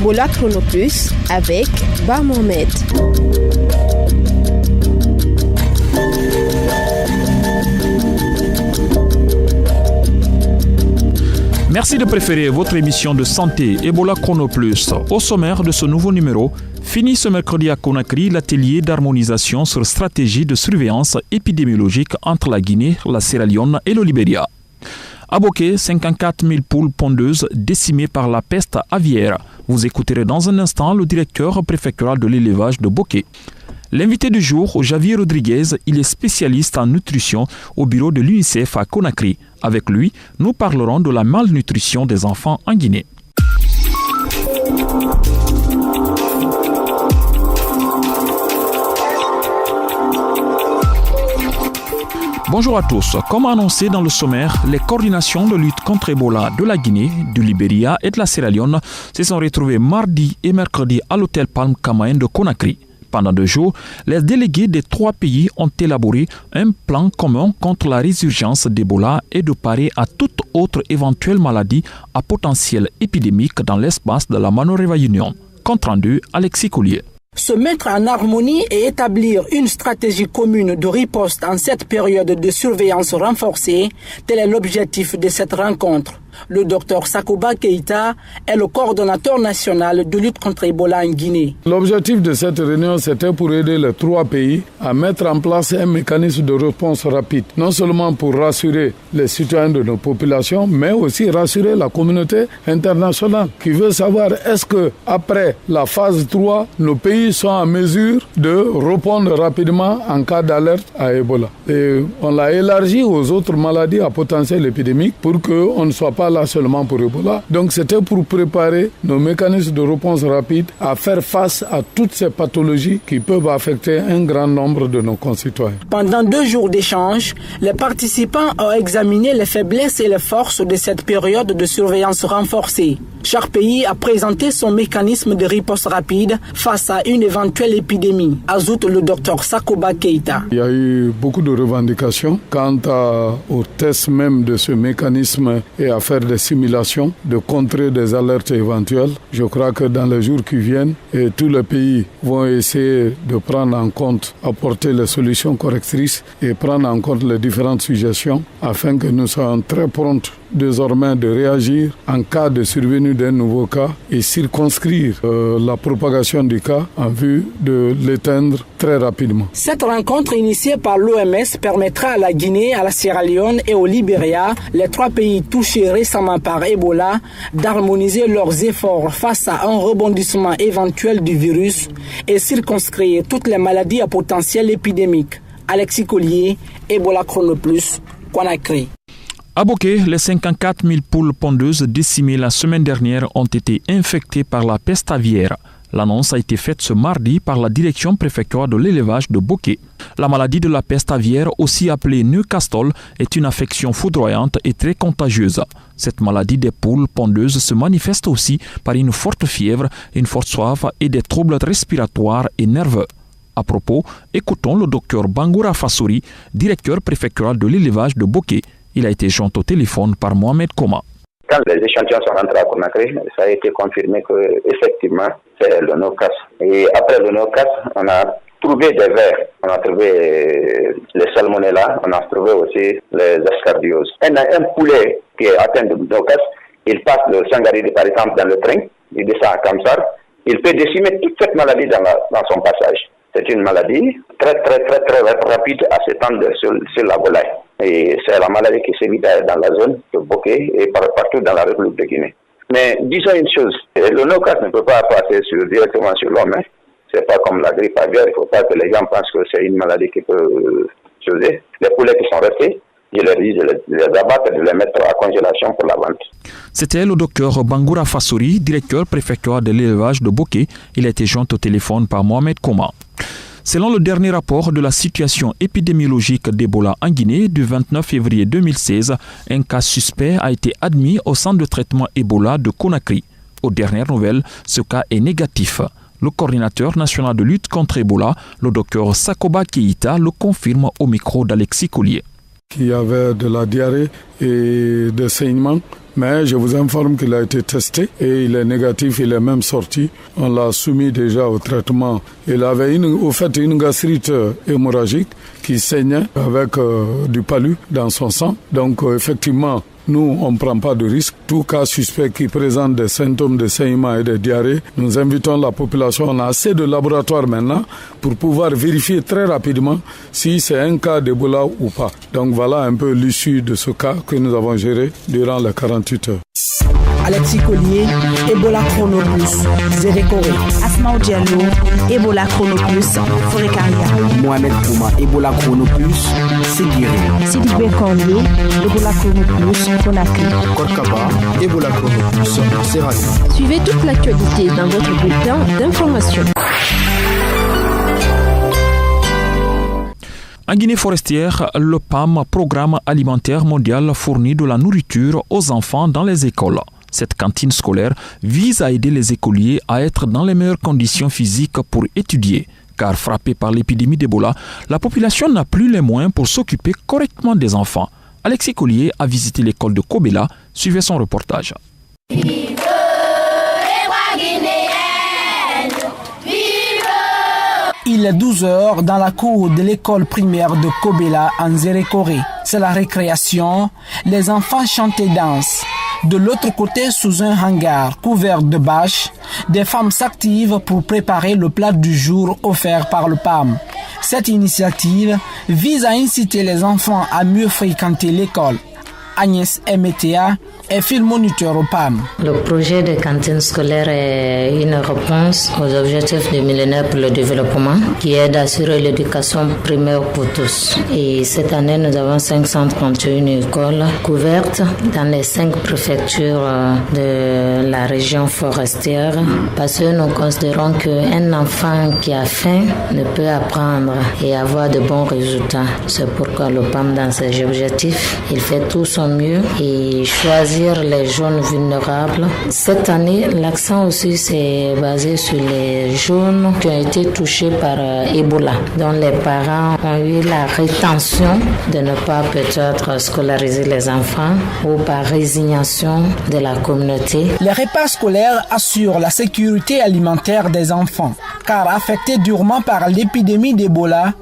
Ebola Chronoplus avec Bar Mohamed. Merci de préférer votre émission de santé Ebola Chronoplus. Au sommaire de ce nouveau numéro, fini ce mercredi à Conakry l'atelier d'harmonisation sur stratégie de surveillance épidémiologique entre la Guinée, la Sierra Leone et le Libéria. À Boké, 54 000 poules pondeuses décimées par la peste aviaire. Vous écouterez dans un instant le directeur préfectoral de l'élevage de Boké. L'invité du jour, Javier Rodriguez, il est spécialiste en nutrition au bureau de l'UNICEF à Conakry. Avec lui, nous parlerons de la malnutrition des enfants en Guinée. Bonjour à tous. Comme annoncé dans le sommaire, les coordinations de lutte contre Ebola de la Guinée, du Libéria et de la Sierra Leone se sont retrouvées mardi et mercredi à l'hôtel Palm Kamaen de Conakry. Pendant 2 jours, les délégués des 3 pays ont élaboré un plan commun contre la résurgence d'Ebola et de parer à toute autre éventuelle maladie à potentiel épidémique dans l'espace de la Manoreva Union. Compte rendu, Alexis Collier. Se mettre en harmonie et établir une stratégie commune de riposte en cette période de surveillance renforcée, tel est l'objectif de cette rencontre. Le docteur Sakoba Keïta est le coordonnateur national de lutte contre Ebola en Guinée. L'objectif de cette réunion, c'était pour aider les 3 pays à mettre en place un mécanisme de réponse rapide, non seulement pour rassurer les citoyens de nos populations, mais aussi rassurer la communauté internationale qui veut savoir est-ce que après la phase 3, nos pays sont en mesure de répondre rapidement en cas d'alerte à Ebola. Et on l'a élargi aux autres maladies à potentiel épidémique pour qu'on ne soit pas là seulement pour Ebola. Donc c'était pour préparer nos mécanismes de réponse rapide à faire face à toutes ces pathologies qui peuvent affecter un grand nombre de nos concitoyens. Pendant 2 jours d'échange, les participants ont examiné les faiblesses et les forces de cette période de surveillance renforcée. Chaque pays a présenté son mécanisme de riposte rapide face à une éventuelle épidémie, ajoute le docteur Sakoba Keïta. Il y a eu beaucoup de revendications quant au test même de ce mécanisme et à faire des simulations, de contrer des alertes éventuelles. Je crois que dans les jours qui viennent, tous les pays vont essayer de prendre en compte, apporter les solutions correctrices et prendre en compte les différentes suggestions afin que nous soyons très prompts désormais de réagir en cas de survenue d'un nouveau cas et circonscrire la propagation du cas en vue de l'éteindre très rapidement. Cette rencontre initiée par l'OMS permettra à la Guinée, à la Sierra Leone et au Libéria, les 3 pays touchés récemment par Ebola, d'harmoniser leurs efforts face à un rebondissement éventuel du virus et circonscrire toutes les maladies à potentiel épidémique. Alexis Collier, Ebola Chronoplus, Conakry. À Boké, les 54 000 poules pondeuses décimées la semaine dernière ont été infectées par la peste aviaire. L'annonce a été faite ce mardi par la direction préfectorale de l'élevage de Boké. La maladie de la peste aviaire, aussi appelée Newcastle, est une affection foudroyante et très contagieuse. Cette maladie des poules pondeuses se manifeste aussi par une forte fièvre, une forte soif et des troubles respiratoires et nerveux. À propos, écoutons le docteur Bangoura Fassouri, directeur préfectoral de l'élevage de Boké. Il a été joint au téléphone par Mohamed Koma. Quand les échantillons sont rentrés à Conakry, ça a été confirmé qu'effectivement, c'est le Newcastle. Et après le Newcastle, on a trouvé des vers. On a trouvé les salmonella, on a trouvé aussi les ascardioses. Un poulet qui est atteint de Newcastle, il passe de Sangaridi par exemple dans le train, il descend à Kamsar, il peut décimer toute cette maladie dans son passage. C'est une maladie très rapide à s'étendre sur la volaille. Et c'est la maladie qui sévit dans la zone de Boké et partout dans la République de Guinée. Mais disons une chose, le Newcastle ne peut pas passer directement sur l'homme. C'est pas comme la grippe aviaire, il ne faut pas que les gens pensent que c'est une maladie qui peut sauver. Les poulets qui sont restés, je leur dis de les abattre et de les mettre à congélation pour la vente. C'était le docteur Bangoura Fassouri, directeur préfectoral de l'élevage de Boké. Il a été joint au téléphone par Mohamed Koma. Selon le dernier rapport de la situation épidémiologique d'Ebola en Guinée du 29 février 2016, un cas suspect a été admis au centre de traitement Ebola de Conakry. Aux dernières nouvelles, ce cas est négatif. Le coordinateur national de lutte contre Ebola, le docteur Sakoba Keïta, le confirme au micro d'Alexis Collier. qui avait de la diarrhée et des saignements. Mais je vous informe qu'il a été testé et il est négatif, il est même sorti. On l'a soumis déjà au traitement. Il avait une gastrite hémorragique qui saignait avec du palu dans son sang. Donc effectivement, nous, on ne prend pas de risque. Tout cas suspect qui présente des symptômes de saignement et de diarrhée, nous invitons la population. On a assez de laboratoires maintenant pour pouvoir vérifier très rapidement si c'est un cas d'Ebola ou pas. Donc voilà un peu l'issue de ce cas que nous avons géré durant les 48 heures. Alexis Collier, Ebola Chrono Plus, Zérécoré. Asmaou Diallo, Ebola Chrono Plus, Forécaria. Mohamed Kouma, Ebola Chrono Plus, Séguiré. Sidibé Kondé, Ebola Chrono Plus, Conakry. Korkaba, Ebola Chrono Plus, Serrani. Suivez toute l'actualité dans votre bulletin d'information. En Guinée forestière, le PAM, Programme alimentaire mondial, fournit de la nourriture aux enfants dans les écoles. Cette cantine scolaire vise à aider les écoliers à être dans les meilleures conditions physiques pour étudier. Car frappée par l'épidémie d'Ebola, la population n'a plus les moyens pour s'occuper correctement des enfants. Alexis Collier a visité l'école de Kobela. Suivez son reportage. Il est 12h dans la cour de l'école primaire de Kobela en Zérécoré. C'est la récréation. Les enfants chantent et dansent. De l'autre côté, sous un hangar couvert de bâches, des femmes s'activent pour préparer le plat du jour offert par le PAM. Cette initiative vise à inciter les enfants à mieux fréquenter l'école. Agnès Emetea est fil moniteur au PAM. Le projet de cantine scolaire est une réponse aux objectifs du millénaire pour le développement qui est d'assurer l'éducation primaire pour tous. Et cette année, nous avons 531 écoles couvertes dans les 5 préfectures de la région forestière parce que nous considérons qu'un enfant qui a faim ne peut apprendre et avoir de bons résultats. C'est pourquoi le PAM, dans ses objectifs, il fait tout son mieux et choisir les jeunes vulnérables. Cette année, l'accent aussi s'est basé sur les jeunes qui ont été touchés par Ebola, dont les parents ont eu la rétention de ne pas peut-être scolariser les enfants ou par résignation de la communauté. Les repas scolaires assurent la sécurité alimentaire des enfants, car affectés durement par l'épidémie d'Ebola,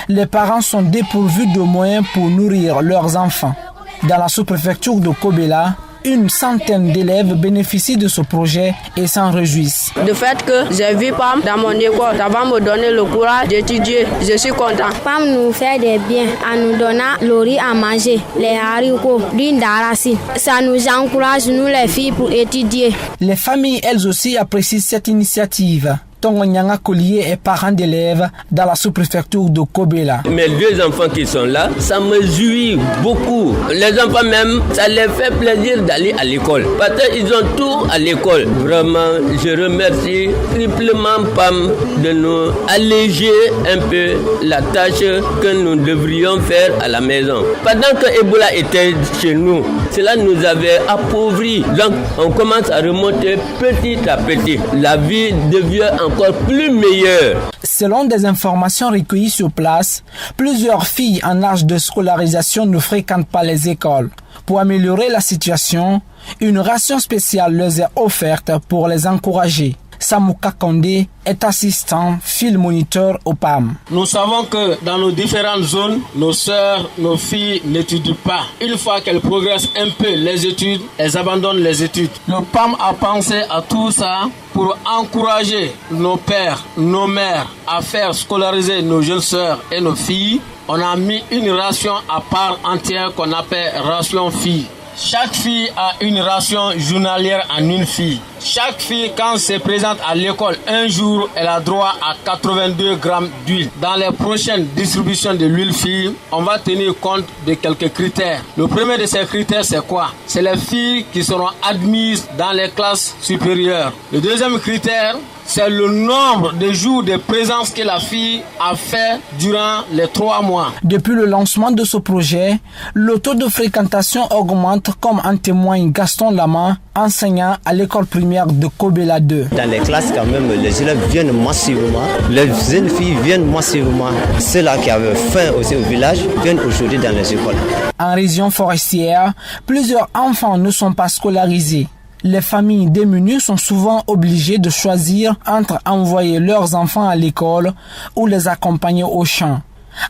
les parents sont dépourvus de moyens pour nourrir leurs enfants. Dans la sous-préfecture de Kobela, une centaine d'élèves bénéficient de ce projet et s'en réjouissent. Le fait que j'ai vu PAM dans mon école, ça va me donner le courage d'étudier. Je suis content. PAM nous fait des biens en nous donnant le riz à manger, les haricots, l'huile d'arachide. Ça nous encourage, nous les filles, pour étudier. Les familles, elles aussi, apprécient cette initiative. Tongonyanga Collier est parent d'élèves dans la sous-préfecture de Kobela. Mes 2 enfants qui sont là, ça me jouit beaucoup. Les enfants même, ça les fait plaisir d'aller à l'école. Parce qu'ils ont tout à l'école. Vraiment, je remercie triplement PAM de nous alléger un peu la tâche que nous devrions faire à la maison. Pendant que Ebola était chez nous, cela nous avait appauvris. Donc, on commence à remonter petit à petit. La vie devient encore plus meilleure. Selon des informations recueillies sur place, plusieurs filles en âge de scolarisation ne fréquentent pas les écoles. Pour améliorer la situation, une ration spéciale leur est offerte pour les encourager. Samouka Kondé est assistant fil moniteur au PAM. Nous savons que dans nos différentes zones, nos sœurs, nos filles n'étudient pas. Une fois qu'elles progressent un peu les études, elles abandonnent les études. Le PAM a pensé à tout ça pour encourager nos pères, nos mères à faire scolariser nos jeunes sœurs et nos filles. On a mis une ration à part entière qu'on appelle ration fille. Chaque fille a une ration journalière en une fille. Chaque fille, quand se présente à l'école un jour, elle a droit à 82 grammes d'huile. Dans les prochaines distributions de l'huile fille, on va tenir compte de quelques critères. Le premier de ces critères, c'est quoi? C'est les filles qui seront admises dans les classes supérieures. Le deuxième critère, c'est le nombre de jours de présence que la fille a fait durant les 3 mois. Depuis le lancement de ce projet, le taux de fréquentation augmente comme en témoigne Gaston Lama, enseignant à l'école primaire de Kobela 2. Dans les classes, quand même, les élèves viennent massivement. Les jeunes filles viennent massivement. Ceux-là qui avaient faim aussi au village viennent aujourd'hui dans les écoles. En région forestière, plusieurs enfants ne sont pas scolarisés. Les familles démunies sont souvent obligées de choisir entre envoyer leurs enfants à l'école ou les accompagner au champ.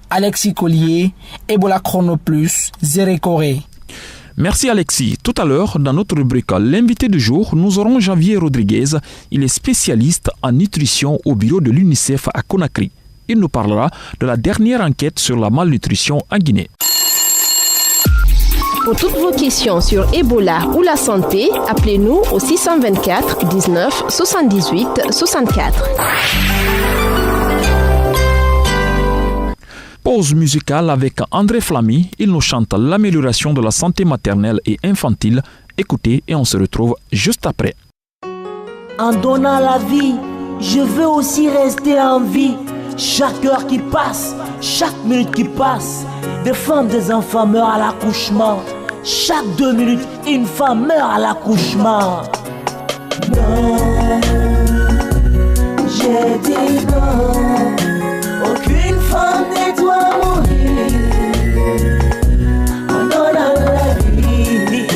Alexis Collier, Ebola Chrono Plus, Zérékoré. Merci Alexis. Tout à l'heure, dans notre rubrique L'invité du jour, nous aurons Javier Rodriguez. Il est spécialiste en nutrition au bureau de l'UNICEF à Conakry. Il nous parlera de la dernière enquête sur la malnutrition en Guinée. Pour toutes vos questions sur Ebola ou la santé, appelez-nous au 624 19 78 64. Pause musicale avec André Flamy. Il nous chante l'amélioration de la santé maternelle et infantile. Écoutez et on se retrouve juste après. En donnant la vie, je veux aussi rester en vie. Chaque heure qui passe, chaque minute qui passe, des femmes, des enfants meurent à l'accouchement. Chaque 2 minutes, une femme meurt à l'accouchement. Non, j'ai dit non. Aucune femme ne doit mourir. En donnant la vie,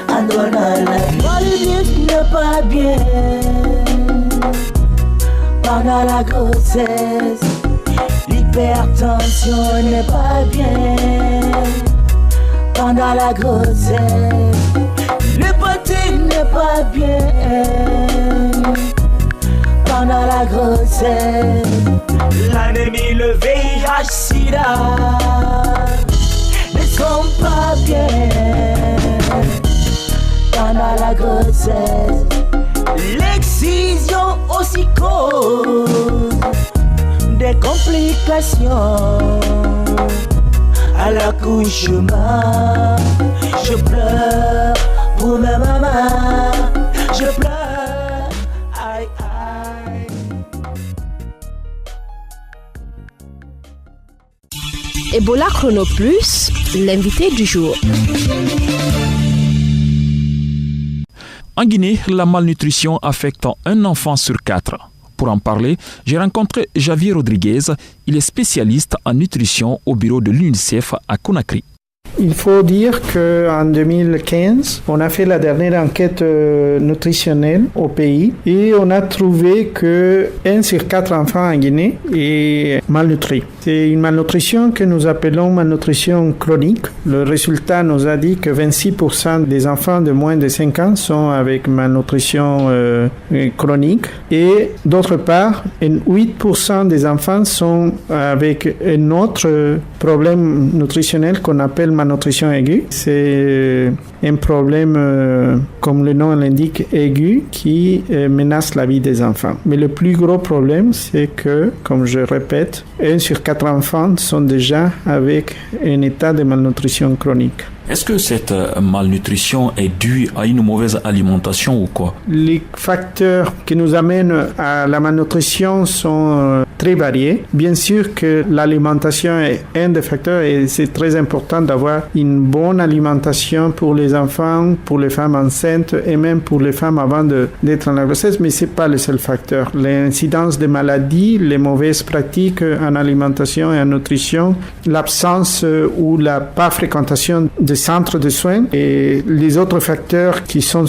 en donnant la vie. Molybus n'est pas bien pendant la grossesse. L'hypertension n'est pas bien pendant la grossesse. L'hépatite n'est pas bien pendant la grossesse. L'anémie, le VIH, SIDA ne sont pas bien pendant la grossesse. L'excision aussi cause des complications à l'accouchement. Je pleure pour ma maman, je pleure, aïe aïe. Ebola Chrono Plus, l'invité du jour. En Guinée, la malnutrition affecte un enfant sur 4. Pour en parler, j'ai rencontré Javier Rodriguez. Il est spécialiste en nutrition au bureau de l'UNICEF à Conakry. Il faut dire qu'en 2015, on a fait la dernière enquête nutritionnelle au pays et on a trouvé que 1 sur 4 enfants en Guinée est malnutri. C'est une malnutrition que nous appelons malnutrition chronique. Le résultat nous a dit que 26% des enfants de moins de 5 ans sont avec malnutrition chronique et d'autre part, 8% des enfants sont avec un autre problème nutritionnel qu'on appelle malnutrition aiguë. C'est un problème, comme le nom l'indique, aigu, qui menace la vie des enfants. Mais le plus gros problème, c'est que, comme je répète, 1 sur 4 enfants sont déjà avec un état de malnutrition chronique. Est-ce que cette malnutrition est due à une mauvaise alimentation ou quoi? Les facteurs qui nous amènent à la malnutrition sont très variés. Bien sûr que l'alimentation est un des facteurs et c'est très important d'avoir une bonne alimentation pour les enfants, pour les femmes enceintes et même pour les femmes avant d'être en la grossesse, mais ce n'est pas le seul facteur. L'incidence des maladies, les mauvaises pratiques en alimentation et en nutrition, l'absence ou la pas fréquentation des centres de soins et les autres facteurs qui sont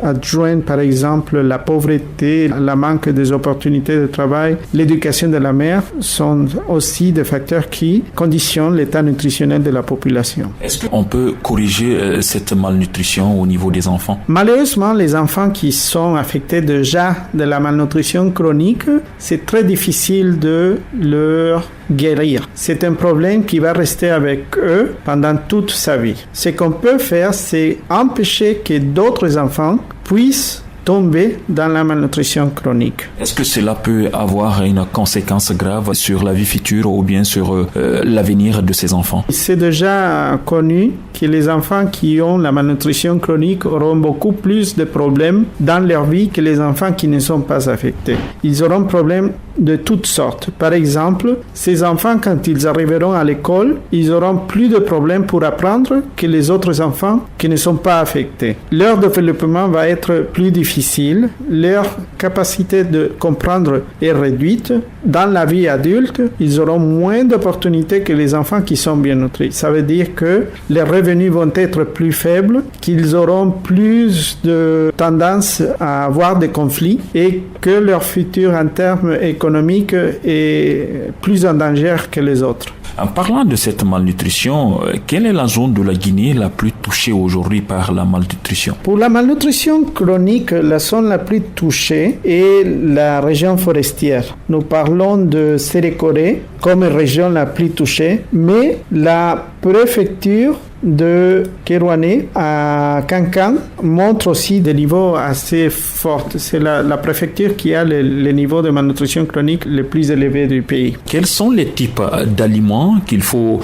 adjoints, par exemple la pauvreté, le manque des opportunités de travail, l'éducation de la mère, sont aussi des facteurs qui conditionnent l'état nutritionnel de la population. Est-ce qu'on peut corriger cette malnutrition au niveau des enfants? Malheureusement, les enfants qui sont affectés déjà de la malnutrition chronique, c'est très difficile de leur guérir. C'est un problème qui va rester avec eux pendant toute sa vie. Ce qu'on peut faire, c'est empêcher que d'autres enfants puissent tomber dans la malnutrition chronique. Est-ce que cela peut avoir une conséquence grave sur la vie future ou bien sur l'avenir de ces enfants? C'est déjà connu que les enfants qui ont la malnutrition chronique auront beaucoup plus de problèmes dans leur vie que les enfants qui ne sont pas affectés. Ils auront problème de toutes sortes. Par exemple, ces enfants, quand ils arriveront à l'école, ils auront plus de problèmes pour apprendre que les autres enfants qui ne sont pas affectés. Leur développement va être plus difficile, leur capacité de comprendre est réduite. Dans la vie adulte, ils auront moins d'opportunités que les enfants qui sont bien nutris. Ça veut dire que les revenus vont être plus faibles, qu'ils auront plus de tendance à avoir des conflits et que leur futur en termes économiques est plus en danger que les autres. En parlant de cette malnutrition, quelle est la zone de la Guinée la plus touchée aujourd'hui par la malnutrition? Pour la malnutrition chronique, la zone la plus touchée est la région forestière. Nous parlons de Sérékoré comme région la plus touchée, mais la préfecture de Kerouané à Kankan montre aussi des niveaux assez forts. C'est la préfecture qui a le niveau de malnutrition chronique le plus élevé du pays. Quels sont les types d'aliments qu'il faut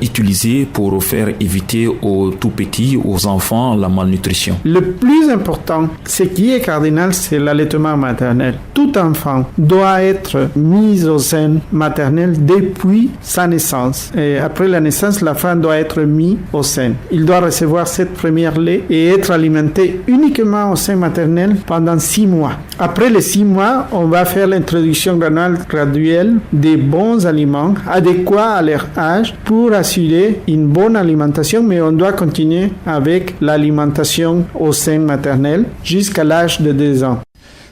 utiliser pour faire éviter aux tout petits, aux enfants, la malnutrition? Le plus important, ce qui est cardinal, c'est l'allaitement maternel. Tout enfant doit être mis au sein maternel depuis sa naissance. Et après la naissance, la femme doit être mise au sein. Il doit recevoir cette première lait et être alimenté uniquement au sein maternel pendant 6 mois. Après les 6 mois, on va faire l'introduction graduelle des bons aliments adéquats à leur âge pour assurer une bonne alimentation, mais on doit continuer avec l'alimentation au sein maternel jusqu'à l'âge de 2 ans.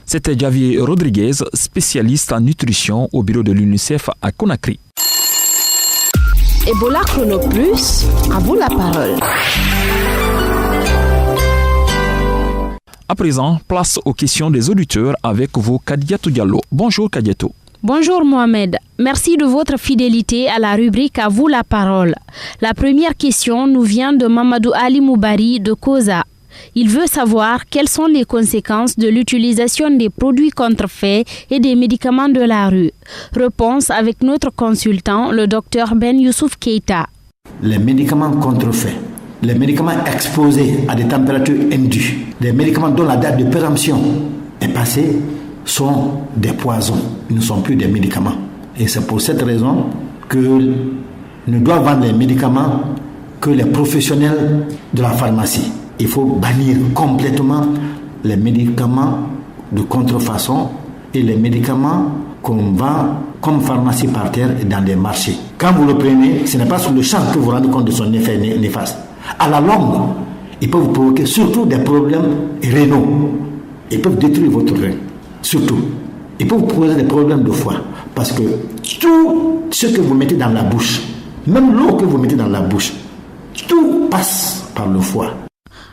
C'était Javier Rodriguez, spécialiste en nutrition au bureau de l'UNICEF à Conakry. Ebola Chrono Plus, à vous la parole. À présent, place aux questions des auditeurs avec vous, Kadiatou Diallo. Bonjour Kadiatou. Bonjour Mohamed, merci de votre fidélité à la rubrique À vous la parole. La première question nous vient de Mamadou Ali Moubari de Koza. Il veut savoir quelles sont les conséquences de l'utilisation des produits contrefaits et des médicaments de la rue. Réponse avec notre consultant, le docteur Ben Youssouf Keita. Les médicaments contrefaits, les médicaments exposés à des températures indues, les médicaments dont la date de péremption est passée sont des poisons, ils ne sont plus des médicaments. Et c'est pour cette raison que ne doivent vendre les médicaments que les professionnels de la pharmacie. Il faut bannir complètement les médicaments de contrefaçon et les médicaments qu'on vend comme pharmacie par terre et dans les marchés. Quand vous le prenez, ce n'est pas sur le champ que vous vous rendez compte de son effet néfaste. À la longue, ils peuvent vous provoquer surtout des problèmes rénaux. Ils peuvent détruire votre rein, surtout. Ils peuvent vous poser des problèmes de foie. Parce que tout ce que vous mettez dans la bouche, même l'eau que vous mettez dans la bouche, tout passe par le foie.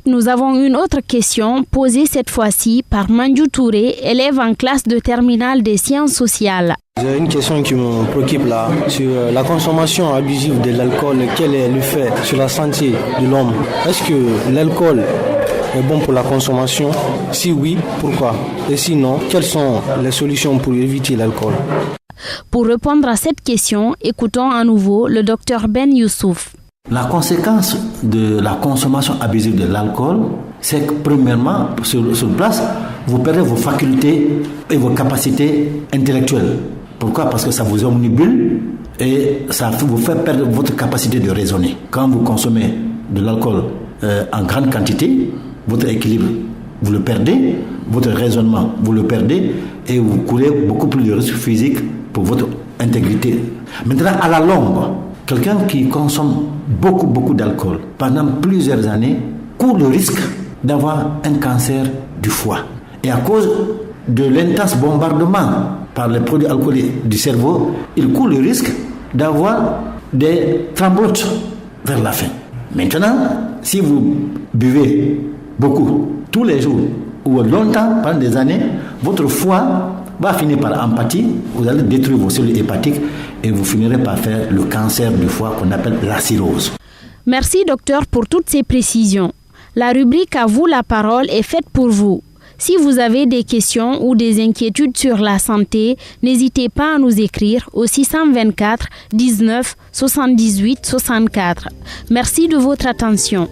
Nous avons une autre question posée cette fois-ci par Mandjou Touré, élève en classe de terminale des sciences sociales. J'ai une question qui me préoccupe là, sur la consommation abusive de l'alcool, quel est l'effet sur la santé de l'homme? Est-ce que l'alcool est bon pour la consommation? Si oui, pourquoi? Et sinon, quelles sont les solutions pour éviter l'alcool? Pour répondre à cette question, écoutons à nouveau le docteur Ben Youssouf. La conséquence de la consommation abusive de l'alcool, c'est que premièrement, sur place, vous perdez vos facultés et vos capacités intellectuelles. Pourquoi? Parce que ça vous omnibule et ça vous fait perdre votre capacité de raisonner. Quand vous consommez de l'alcool en grande quantité, votre équilibre, vous le perdez, votre raisonnement, vous le perdez et vous courez beaucoup plus de risques physiques pour votre intégrité. Maintenant, à la longue, quelqu'un qui consomme beaucoup d'alcool pendant plusieurs années court le risque d'avoir un cancer du foie. Et à cause de l'intense bombardement par les produits alcooliques du cerveau, il court le risque d'avoir des thrombotes vers la fin. Maintenant, si vous buvez beaucoup tous les jours ou longtemps, pendant des années, votre foie va finir par empathie, vous allez détruire vos cellules hépatiques et vous finirez par faire le cancer du foie qu'on appelle la cirrhose. Merci docteur pour toutes ces précisions. La rubrique À vous la parole est faite pour vous. Si vous avez des questions ou des inquiétudes sur la santé, n'hésitez pas à nous écrire au 624 19 78 64. Merci de votre attention.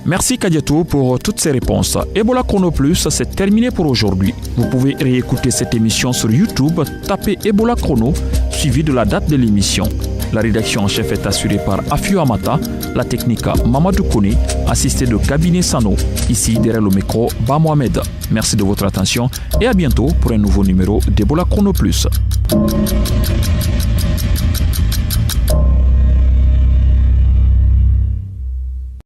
Merci Kadiatou pour toutes ces réponses. Ebola Chrono Plus, c'est terminé pour aujourd'hui. Vous pouvez réécouter cette émission sur YouTube, tapez Ebola Chrono, suivi de la date de l'émission. La rédaction en chef est assurée par Afio Amata, la technique Mamadou Kone, assisté de Cabinet Sano. Ici, derrière le micro, Ba Mohamed. Merci de votre attention et à bientôt pour un nouveau numéro d'Ebola Chrono Plus.